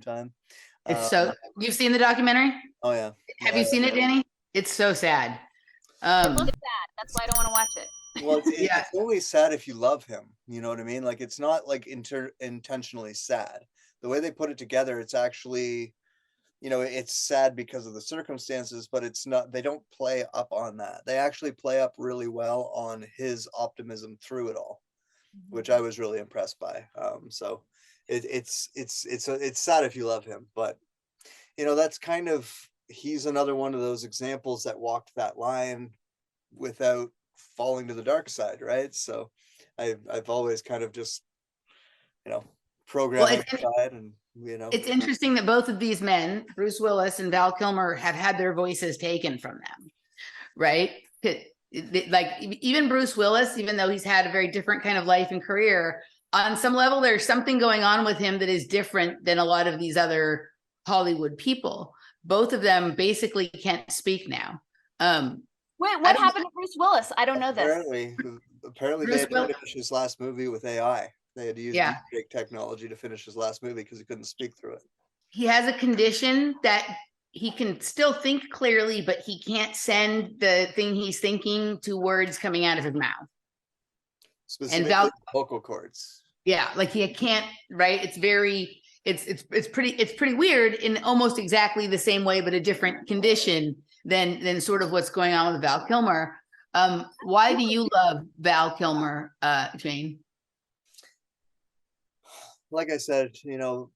time. It's so, you've seen the documentary? Oh yeah. Have you seen it, Dani? It's so sad. It looks sad. That's why I don't want to watch it. Well, it's only sad if you love him. You know what I mean? Like, it's not like intentionally sad. The way they put it together, it's actually, you know, it's sad because of the circumstances, but it's not, they don't play up on that. They actually play up really well on his optimism through it all, which I was really impressed by. So it's sad if you love him, but you know, that's kind of, he's another one of those examples that walked that line without falling to the dark side, right? So I've always kind of just, you know, programming aside, and you know, it's interesting that both of these men, Bruce Willis and Val Kilmer, have had their voices taken from them, right? Like even Bruce Willis, even though he's had a very different kind of life and career, on some level there's something going on with him that is different than a lot of these other Hollywood people. Both of them basically can't speak now. Wait, what happened to Bruce Willis? I don't know this. Apparently they had to finish his last movie with AI. They had to use big technology to finish his last movie because he couldn't speak through it. He has a condition that he can still think clearly, but he can't send the thing he's thinking to words coming out of his mouth. Specifically vocal cords. Yeah, like he can't, right? It's very, it's pretty weird in almost exactly the same way, but a different condition than sort of what's going on with Val Kilmer. Why do you love Val Kilmer, Jane? Like I said, you know,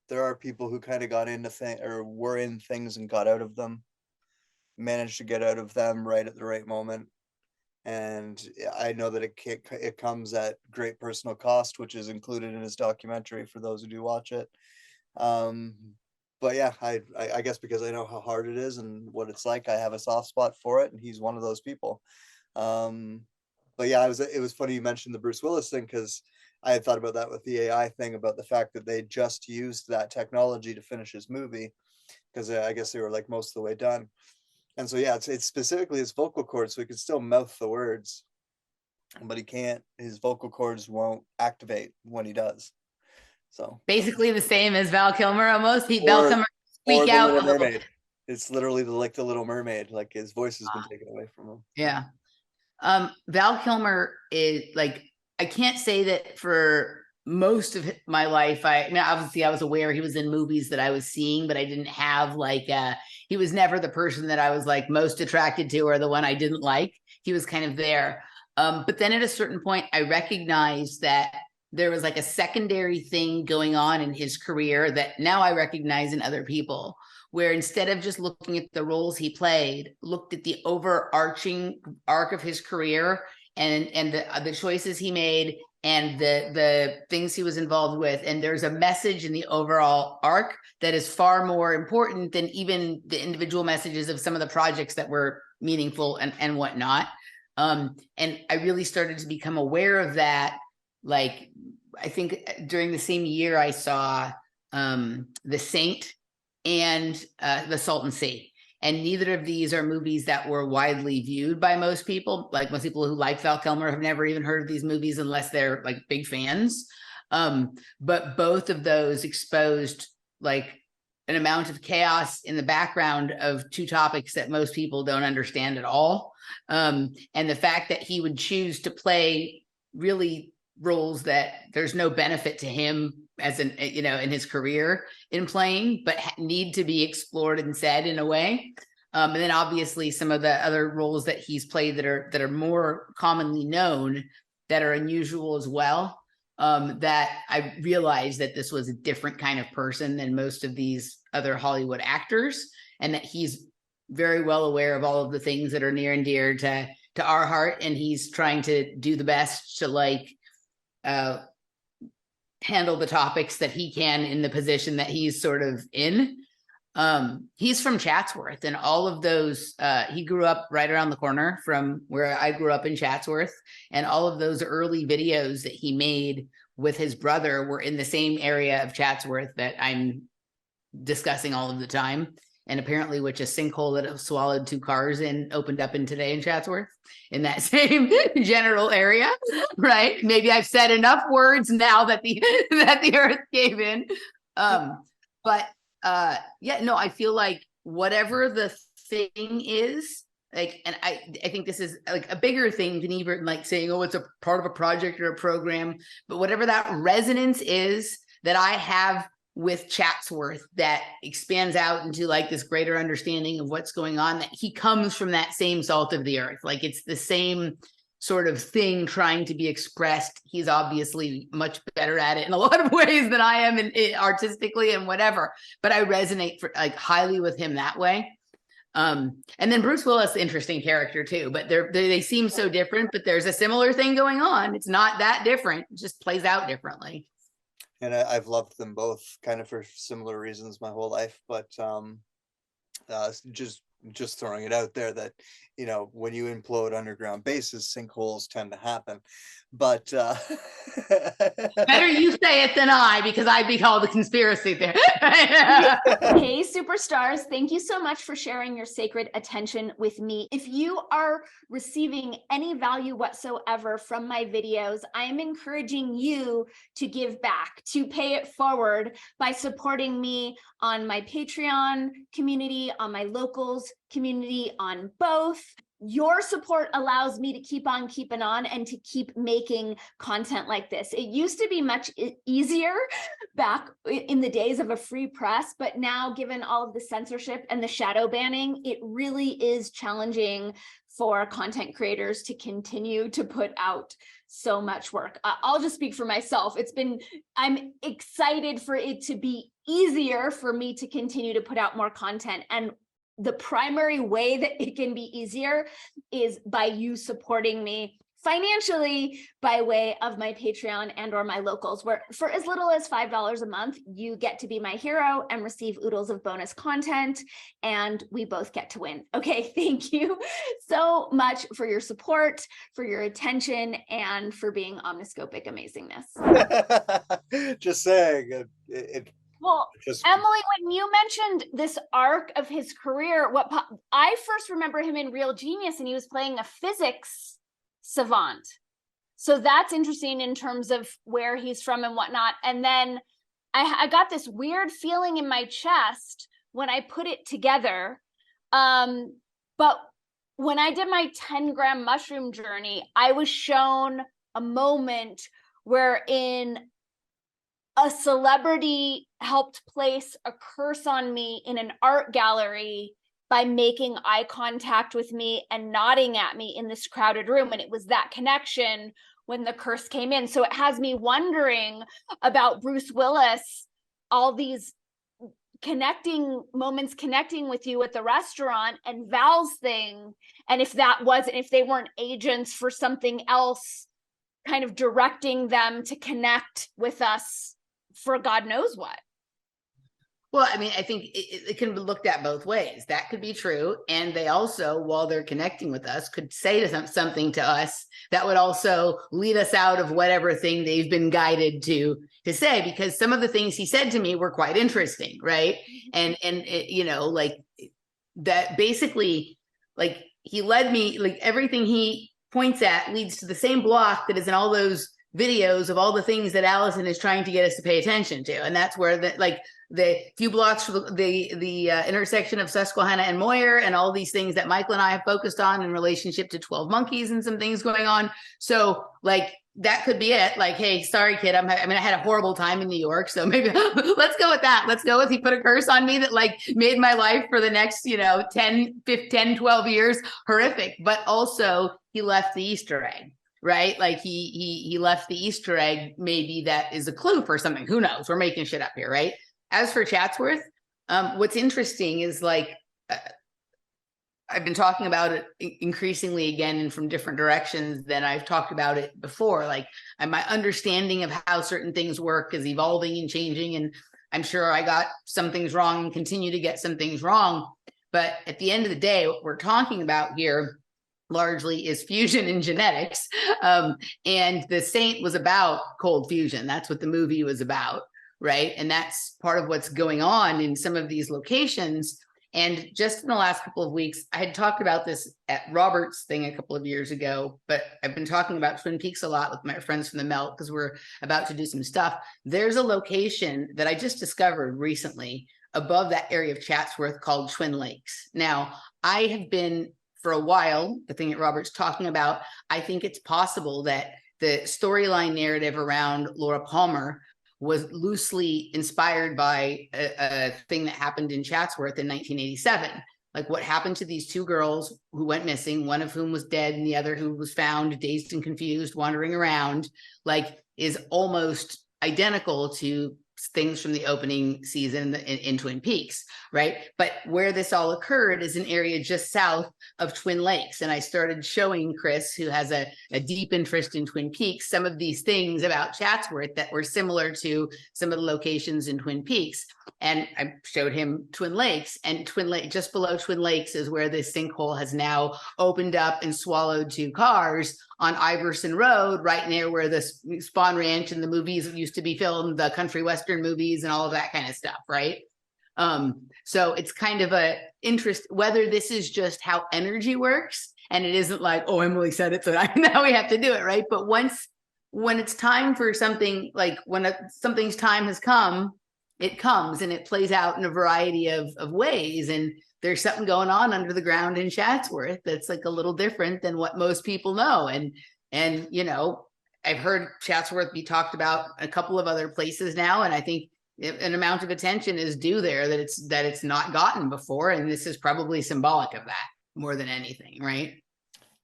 there are people who kind of got into things or were in things and got out of them, managed to get out of them right at the right moment. And I know that it comes at great personal cost, which is included in his documentary for those who do watch it. But yeah, I guess because I know how hard it is and what it's like, I have a soft spot for it, and he's one of those people. But yeah, it was funny you mentioned the Bruce Willis thing, because I had thought about that with the AI thing, about the fact that they just used that technology to finish his movie, because I guess they were like most of the way done. And so yeah, it's specifically his vocal cords, so he can still mouth the words, but he can't. His vocal cords won't activate when he does. So basically the same as Val Kilmer almost. Val Kilmer speak out a little bit. It's literally like the Little Mermaid. Like his voice has been taken away from him. Yeah. Val Kilmer is like, I can't say that for most of my life, I mean, obviously I was aware he was in movies that I was seeing, but I didn't have like, he was never the person that I was like most attracted to or the one I didn't like. He was kind of there. But then at a certain point, I recognized that there was like a secondary thing going on in his career that now I recognize in other people, where instead of just looking at the roles he played, looked at the overarching arc of his career and the choices he made and the things he was involved with. And there's a message in the overall arc that is far more important than even the individual messages of some of the projects that were meaningful and whatnot. And I really started to become aware of that. Like, I think during the same year I saw The Saint and The Salton Sea. And neither of these are movies that were widely viewed by most people. Like most people who like Val Kilmer have never even heard of these movies unless they're like big fans. But both of those exposed like an amount of chaos in the background of two topics that most people don't understand at all. And the fact that he would choose to play really roles that there's no benefit to him as in his career in playing, but need to be explored and said in a way. And then obviously some of the other roles that he's played that are more commonly known, that are unusual as well. That I realized that this was a different kind of person than most of these other Hollywood actors, and that he's very well aware of all of the things that are near and dear to our heart. And he's trying to do the best to like, handle the topics that he can in the position that he's sort of in. He's from Chatsworth, and all of those, he grew up right around the corner from where I grew up in Chatsworth. And all of those early videos that he made with his brother were in the same area of Chatsworth that I'm discussing all of the time. And apparently which a sinkhole that swallowed 2 cars opened up in today in Chatsworth, in that same general area, right? Maybe I've said enough words now that the earth gave in. But yeah, no, I feel like whatever the thing is, like, and I think this is like a bigger thing than even like saying, oh, it's a part of a project or a program, but whatever that resonance is that I have with Chatsworth that expands out into like this greater understanding of what's going on, that he comes from that same salt of the earth. Like it's the same sort of thing trying to be expressed. He's obviously much better at it in a lot of ways than I am, and artistically and whatever, but I resonate like highly with him that way. And then Bruce Willis, interesting character too, but they seem so different, but there's a similar thing going on. It's not that different, it just plays out differently. And I've loved them both kind of for similar reasons my whole life, but just throwing it out there that, you know, when you implode underground bases, sinkholes tend to happen. But better you say it than I, because I'd be called a conspiracy theorist. Hey, superstars, thank you so much for sharing your sacred attention with me. If you are receiving any value whatsoever from my videos, I am encouraging you to give back, to pay it forward by supporting me on my Patreon community, on my locals community, on both. Your support allows me to keep on keeping on and to keep making content like this. It used to be much easier back in the days of a free press, but now, given all of the censorship and the shadow banning, it really is challenging for content creators to continue to put out so much work. I'll just speak for myself. I'm excited for it to be easier for me to continue to put out more content. And the primary way that it can be easier is by you supporting me financially by way of my Patreon and or my locals, where for as little as $5 a month, you get to be my hero and receive oodles of bonus content, and we both get to win. Okay, thank you so much for your support, for your attention, and for being omniscopic amazingness. Just saying Well, Emily, when you mentioned this arc of his career, I first remember him in Real Genius, and he was playing a physics savant. So that's interesting in terms of where he's from and whatnot. And then I got this weird feeling in my chest when I put it together. But when I did my 10-gram mushroom journey, I was shown a moment wherein a celebrity helped place a curse on me in an art gallery by making eye contact with me and nodding at me in this crowded room. And it was that connection when the curse came in. So it has me wondering about Bruce Willis, all these connecting with you at the restaurant, and Val's thing. And if they weren't agents for something else, kind of directing them to connect with us for God knows what. Well, I mean, I think it can be looked at both ways. That could be true. And they also, while they're connecting with us, could say something to us that would also lead us out of whatever thing they've been guided to say, because some of the things he said to me were quite interesting, right? And it, you know, like that basically, like he led me, like everything he points at leads to the same block that is in all those videos of all the things that Allison is trying to get us to pay attention to. And that's where the few blocks from the intersection of Susquehanna and Moyer, and all these things that Michael and I have focused on in relationship to 12 Monkeys and some things going on. So like, that could be it. Like, hey, sorry, kid. I had a horrible time in New York. So maybe let's go with that. Let's go with, he put a curse on me that like made my life for the next, 10, 12 years horrific. But also he left the Easter egg. Right? Like he left the Easter egg, maybe that is a clue for something. Who knows? We're making shit up here, right? As for Chatsworth, what's interesting is like, I've been talking about it increasingly again and from different directions than I've talked about it before. Like my understanding of how certain things work is evolving and changing. And I'm sure I got some things wrong and continue to get some things wrong. But at the end of the day, what we're talking about here largely is fusion and genetics. And The Saint was about cold fusion. That's what the movie was about, right? And that's part of what's going on in some of these locations And just in the last couple of weeks, I had talked about this at Robert's thing a couple of years ago, but I've been talking about Twin Peaks a lot with my friends from the Melt because we're about to do some stuff. There's a location that I just discovered recently above that area of Chatsworth called Twin Lakes. Now, I have been for a while, the thing that Robert's talking about, I think it's possible that the storyline narrative around Laura Palmer was loosely inspired by a thing that happened in Chatsworth in 1987. Like what happened to these two girls who went missing, one of whom was dead and the other who was found dazed and confused, wandering around, like is almost identical to things from the opening season in Twin Peaks, right? But where this all occurred is an area just south of Twin Lakes. And I started showing Chris, who has a deep interest in Twin Peaks, some of these things about Chatsworth that were similar to some of the locations in Twin Peaks. And I showed him Twin Lakes, and just below Twin Lakes is where this sinkhole has now opened up and swallowed two cars on Iverson Road, right near where the Spawn Ranch and the movies used to be filmed, the country western movies and all of that kind of stuff, right? So it's kind of a interest, whether this is just how energy works, and it isn't like, oh, Emily said it, so now we have to do it, right? But when it's time for something, like when something's time has come, it comes and it plays out in a variety of ways. And there's something going on under the ground in Chatsworth that's like a little different than what most people know. And you know, I've heard Chatsworth be talked about a couple of other places now, and I think an amount of attention is due there that it's not gotten before, and this is probably symbolic of that more than anything, right?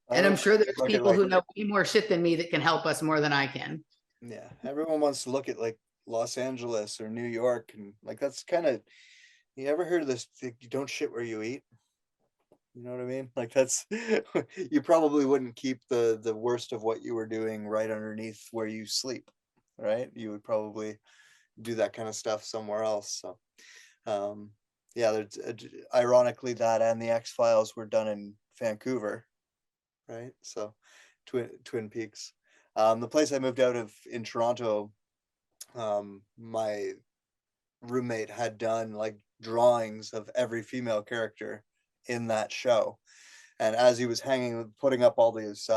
And I'm sure there's people who know way more shit than me that can help us more than I can. Yeah, everyone wants to look at like Los Angeles or New York, and like that's kind of, you ever heard of this, you don't shit where you eat? You know what I mean? Like that's you probably wouldn't keep the worst of what you were doing right underneath where you sleep, right? You would probably do that kind of stuff somewhere else. So yeah, there's ironically that and the X-Files were done in Vancouver, right? So Twin Peaks. The place I moved out of in Toronto, my roommate had done like drawings of every female character in that show, and as he was putting up all these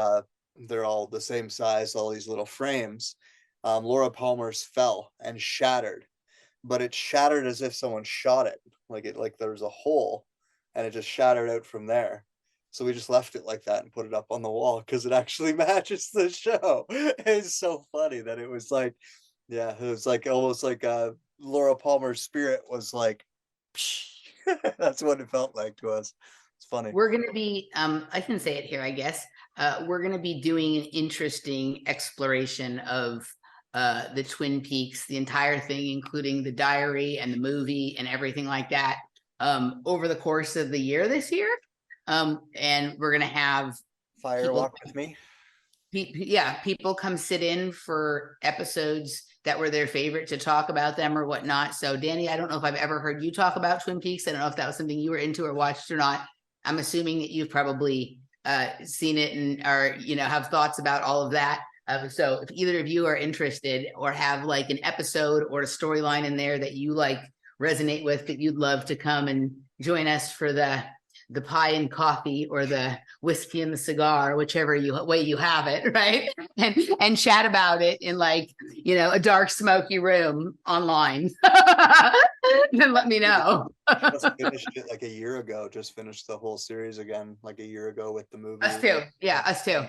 they're all the same size, all these little frames, Laura Palmer's fell and shattered, but it shattered as if someone shot it, like there was a hole and it just shattered out from there. So we just left it like that and put it up on the wall because it actually matches the show. It's so funny that it was like, yeah, it was like almost like Laura Palmer's spirit was like, that's what it felt like to us. It's funny. We're going to be, I can say it here, I guess. We're going to be doing an interesting exploration of the Twin Peaks, the entire thing, including the diary and the movie and everything like that, over the course of the year this year. And we're going to have Walk with me. People come sit in for episodes that were their favorite to talk about them or whatnot. So Dani, I don't know if I've ever heard you talk about Twin Peaks. I don't know if that was something you were into or watched or not. I'm assuming that you've probably seen it and are, you know, have thoughts about all of that. So if either of you are interested or have like an episode or a storyline in there that you like resonate with, that you'd love to come and join us for the pie and coffee or the whiskey and the cigar, whichever way you have it, right? And chat about it in like, you know, a dark, smoky room online. Then let me know. Just finished it like a year ago. Just finished the whole series again, like a year ago with the movie. Us too. Yeah, us too.